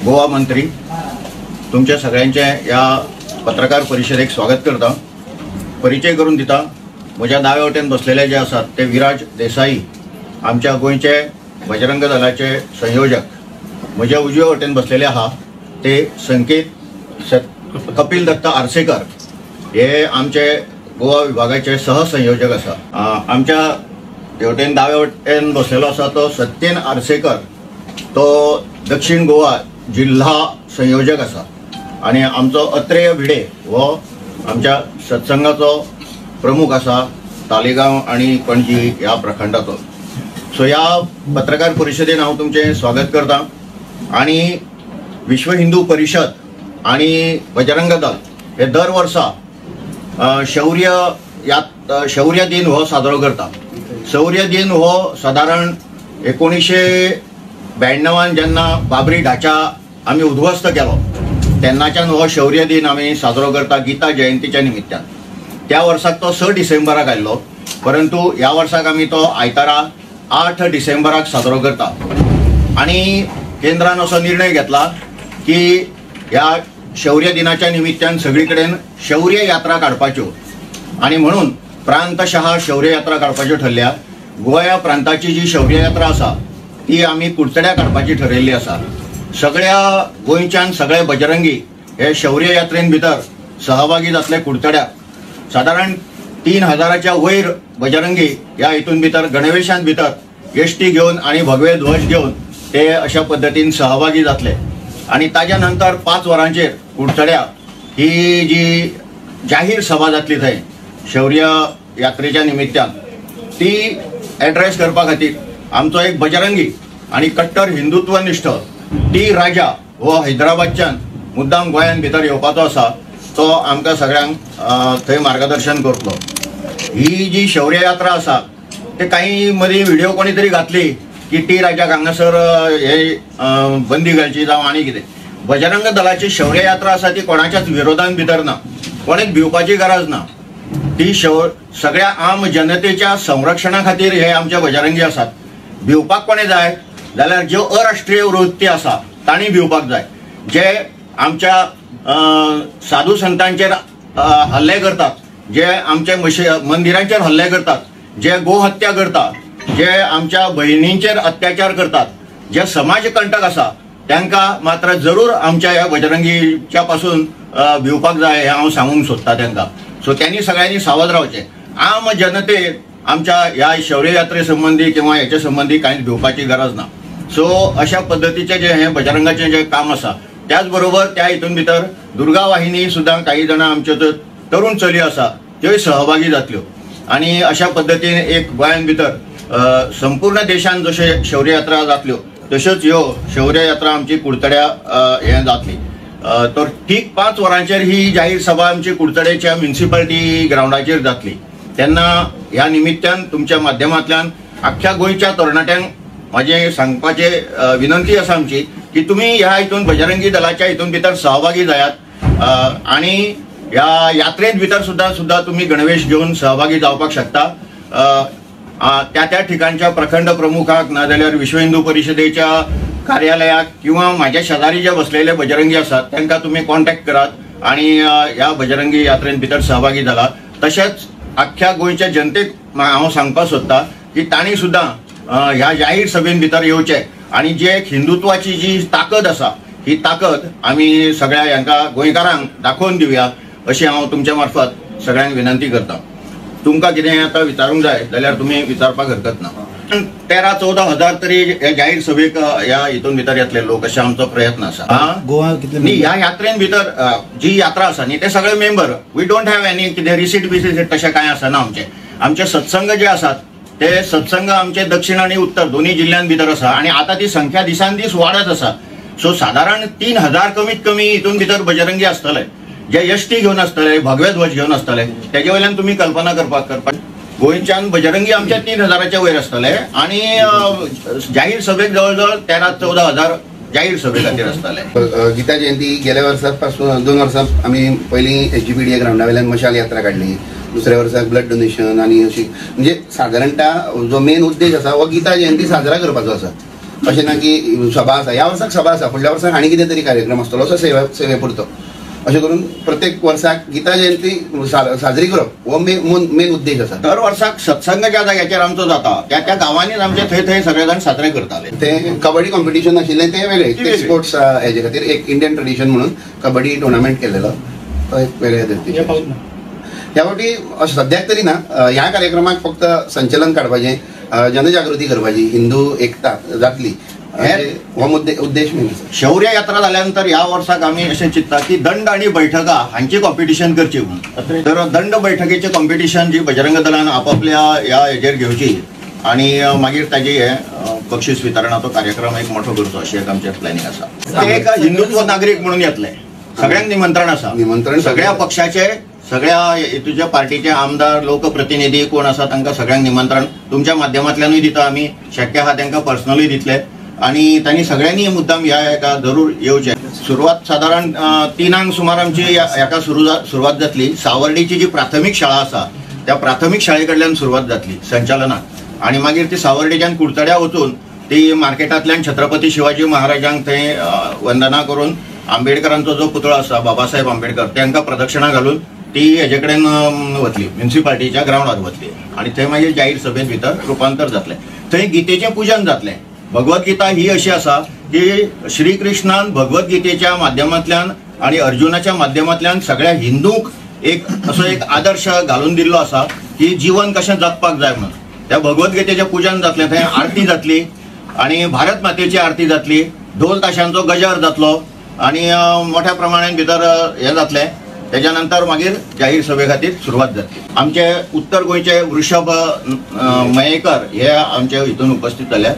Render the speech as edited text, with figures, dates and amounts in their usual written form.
गोवा मंत्री तुमच्या सगळ्यांचे या पत्रकार परिषदेक स्वागत करता। परिचय करून दिता। म्हज्या दावे वटेन बसलेले जे आसात ते विराज देसाई, आमच्या गोंयचे बजरंग दलाचे संयोजक। म्हज्या उजवे वटेन बसलेले आहा ते संकेत कपिल दत्त आरसेकर, हे आमचे गोवा विभागाचे सहसंयोजक आसा। आमच्या वटेन दावे वटेन बसलेलो आसा तो सत्येन आरसेकर, तो दक्षिण गोवा जिल्हा संयोजक आसा। आणि आमचो अत्रेय भिडे हो आमच्या सत्संगाचो प्रमुख आसा तालिगांव आणि पणजी ह्या प्रखंडाचो। सो ह्या पत्रकार परिषदेन हांव तुमचे स्वागत करता। आणि विश्व हिंदू परिषद आणि बजरंग दल हे दर वर्सा शौर्य दिन हो साजरो करता। शौर्य दिन हो साधारण 1992 जेन्ना बाबरी ढाचा आमी उद्ध्वस्त केलो तेन्नाच्यान हो शौर्य दिन आमी साजरो करता गीता जयंतीच्या निमित्तान। त्या वर्साक तो 6 डिसेंबराक आयलो, परंतु ह्या वर्साक आमी तो आयतारा 8 डिसेंबराक साजरो करता। आणि केंद्रान असो निर्णय घेतला की ह्या शौर्य दिनाच्या निमित्तान सगळीकडेन शौर्य यात्रा काडपाच्यो, आणि म्हणून प्रांतशः शौर्य यात्रा काडपाच्यो ठरल्या। गोंया प्रांताची जी शौर्य यात्रा आसा ती आमी कुडचड्या काडपाची ठरयल्ली आसा। सगळ्या गोंयच्यान सगळे बजरंगी हे शौर्य यात्रेन भितर सहभागी जातले कुडचड्याक। साधारण 3000च्या वयर बजरंगी ह्या हितून भितर गणवेशांत भितर एसटी घेवन आणि भगवे ध्वज घेवन ते अशा पद्दतीन सहभागी जातले। आणि ताज्या नंतर 5 वरांचेर कुडचड्या ही जी जाहीर सभा जातली थंय शौर्य यात्रेच्या निमित्तान, ती एड्रेस करपा खातीर आमचो एक बजरंगी आणि कट्टर हिंदुत्वनिष्ठ टी राजा हो हैदराबादच्यान मुद्दाम गोंयान भितर येवपाचो आसा। तो आमकां सगळ्यांक थंय मार्गदर्शन करतलो। ही जी शौर्य यात्रा आसा ते काही मदीं व्हिडिओ कोणी तरी घातली की टी राजाक हांगासर हे बंदी घालची जावं आनी कितें। बजरंग दलाची शौर्य यात्रा आसा ती कोणाच्याच विरोधान भितर ना, कोणेच भिवपाची गरज ना। ती सगळ्या आम जनतेच्या संरक्षणा खातीर हे आमचे बजरंगी आसात। भिवपाक कोणे जाय जाल्यार ज्यो अराष्ट्रीय वृत्ती आसा तांणी भिवपाक जाय। जे आमच्या साधू संतांचेर हल्ले करतात, जे आमचे मंदिरांचेर हल्ले करतात, जे गोहत्या करतात, जे आमच्या भयणींचेर अत्याचार करतात, जे समाजकंटक आसा त्यांका मात्र जरूर आमच्या ह्या बजरंगीच्या पासून भिवपाक जाय हे हांव सांगूंक सोदता त्यांका। सो त्यांनी सगळ्यांनी सावध रावचे। आम जनतेक आमच्या ह्या शौर्य यात्रे संबंधी किंवा ह्याच्या संबंधी कांयच भिवपाची गरज ना। सो अशा पद्धतीचे जे हे बजरंगाचे जे काम आसा, त्याचबरोबर त्या हितून भितर दुर्गा वाहिनी सुद्धा काही जण आमच्यो तरुण चली आसा त्यो सहभागी जातल्यो। आणि अशा पद्धतीन एक गोंयान भितर संपूर्ण देशान जशे शौर्य यात्रा जातल्यो तश्योच ह्यो शौर्य यात्रा आमची कुडचड्या हे जातली। तर ठीक 5 वरांचेर ही जाहीर सभा आमची कुडचड्याच्या म्युनिसिपालिटी ग्राउंडाचेर जातली। तेन्ना ह्या निमित्तान तुमच्या माध्यमांतल्यान अख्ख्या गोंयच्या तरणाट्यांक माझे सांगपाचे विनंती आसा आमची की तुम्ही ह्या हितून बजरंगी दलाच्या हितून भितर सहभागी जायात। आणि ह्या यात्रेंत भितर सुद्धा तुम्ही गणवेश घेऊन सहभागी जावपाक शकता। त्या ठिकाणच्या प्रखंड प्रमुखाक नाजाल्यार विश्व हिंदू परिषदेच्या कार्यालयाक किंवा माझ्या शेजारी जे बसलेले बजरंगी आसात त्यांना तुम्ही कॉन्टॅक्ट करात आणि ह्या बजरंगी यात्रेंत भितर सहभागी जाला। तशेंच अख्ख्या गोंयच्या जनतेक हांव सांगपाक सोदता की तांणी सुद्धा ह्या जाहीर सभेन भितर येवचे आणि जे एक हिंदुत्वाची जी ताकद आसा ही ताकद आमी सगळ्या ह्यांका गोंयकारांक दाखोवन दिवया अशी हांव तुमच्या मार्फत सगळ्यांक विनंती करता। तुमकां कितें आतां विचारूंक जाय जाल्यार तुमी विचारपाक हरकत ना। 13-14 हजार तरी जाहीर सभेक ह्या हितून भितर येतले लोक अशें आमचो प्रयत्न आसा। गोवा न्ही ह्या यात्रेन भितर जी यात्रा आसा न्ही ते सगळे member we don't have any कितें रिसीट बिसीट तशें कांय आसना। आमचे सत्संग जे आसात ते सत्संग आमचे दक्षिण आणि उत्तर दोन्ही जिल्ह्यां भितर आसा आणि आता ती संख्या दिसान दीस वाढत आसा। सो साधारण 3000 कमीत कमी हितून भितर बजरंगी आसतले, जे एसटी घेवन आसतले, भगवे ध्वज घेवन आसतले। तेजे वयल्यान तुम्ही कल्पना करपाक गोंयच्यान बजरंगी आमच्या 3000च्या वयर आसतले आणि जाहीर सभेक जवळजवळ 13-14 हजार जाहीर सभे खातीर आसतले। गीता जयंती गेल्या वर्सापासून 2 वर्सां आमी पयलीं HGPDA ग्राउंडा वयल्यान मशाल यात्रा काडली, दुसऱ्या वर्साक ब्लड डोनेशन आणि अशी म्हणजे साधारणतः जो मेन उद्देश आसा हो गीता जयंती साजरा करपाचो आसा। अशें ना की सभा आसा, ह्या वर्साक सभा आसा, फुडल्या वर्साक आनी कितें तरी कार्यक्रम आसतलो असो सेवे पुरतो, अशें करून प्रत्येक वर्साक गीता जयंती साजरी करप हो मेन उद्देश आसा. दर वर्साक सत्संग ज्या जाग्याचेर आमचो जाता त्या गांवांनीच आमचे थंय सगळे जाण साजरे करताले. ते कबड्डी कॉम्पिटिशन आशिल्लें ते वेगळे, ते स्पोर्ट्स हेजे खातीर एक इंडियन ट्रेडिशन म्हणून कबड्डी टुर्नामेंट केलेलो, तो एक वेगळे ह्या फावटी सद्याक तरी ना. ह्या कार्यक्रमाक फक्त संचलन काडपाचें, जनजागृती करपाची, हिंदू एकता जातली हो उद्देश मेन आसा. शौर्य यात्रा जाल्यानंतर ह्या वर्साक आमी अशें चिंतता की दंड आणि बैठका हांची कॉम्पिटिशन करची म्हणून. तर दंड बैठकेचे कॉम्पिटिशन जी बजरंग दलान आपापल्या ह्या हेजेर घेवची आणि मागीर ताजी हे बक्षीस वितरणाचो कार्यक्रम एक मोठो करचो अशी एक आमचें प्लॅनिंग आसा. ते एक हिंदुत्व नागरीक म्हणून येतले, सगळ्यांक निमंत्रण आसा, सगळ्या पक्षाचे, सगळ्या तुझ्या पार्टीचे आमदार, लोकप्रतिनिधी कोण आसा तांकां सगळ्यांक निमंत्रण तुमच्या माध्यमांतल्यानूय दिता आमी, शक्य आहा तांकां पर्सनली दितले आणि तांणी सगळ्यांनी मुद्दाम ह्या हेका जरूर येवचे. सुरवात साधारण 3 सुमार आमची हेका सुरवात जातली. सावर्डेची जी प्राथमीक शाळा आसा त्या प्राथमीक शाळे कडल्यान सुरवात जातली संचालनाक आणि मागीर ती सावर्डेच्यान कुडचड्या वचून ती मार्केटांतल्यान छत्रपती शिवाजी महाराजांक थंय वंदना करून आंबेडकरांचो जो पुतळो आसा बाबासाहेब आंबेडकर तांकां प्रदक्षिणा घालून ती हेजे कडेन वतली, म्युनिसिपालिटीच्या ग्राउंडार वतली आणि थंय मागीर जाहीर सभेत भितर रुपांतर जातलें. थंय गीतेचें पुजन जातलें. भगवद्गीता ही अशी आसा की श्री कृष्णान भगवद्गीतेच्या माध्यमांतल्यान आणि अर्जुनाच्या माध्यमांतल्यान सगळ्या हिंदूंक एक असो एक आदर्श घालून दिल्लो आसा की जीवन कशें जगपाक जाय म्हणून. त्या भगवद्गीतेचें पुजन जातलें, थंय आरती जातली आणि भारत मातेची आरती जातली, ढोल ताशांचो गजर जातलो आणि मोठ्या प्रमाणान भितर हें जातलें. त्याच्या नंतर मागीर जाहीर सभे खातीर सुरवात जातली. आमचे उत्तर गोंयचे वृषभ मयेकर हे आमचे हितून उपस्थित जाल्यात.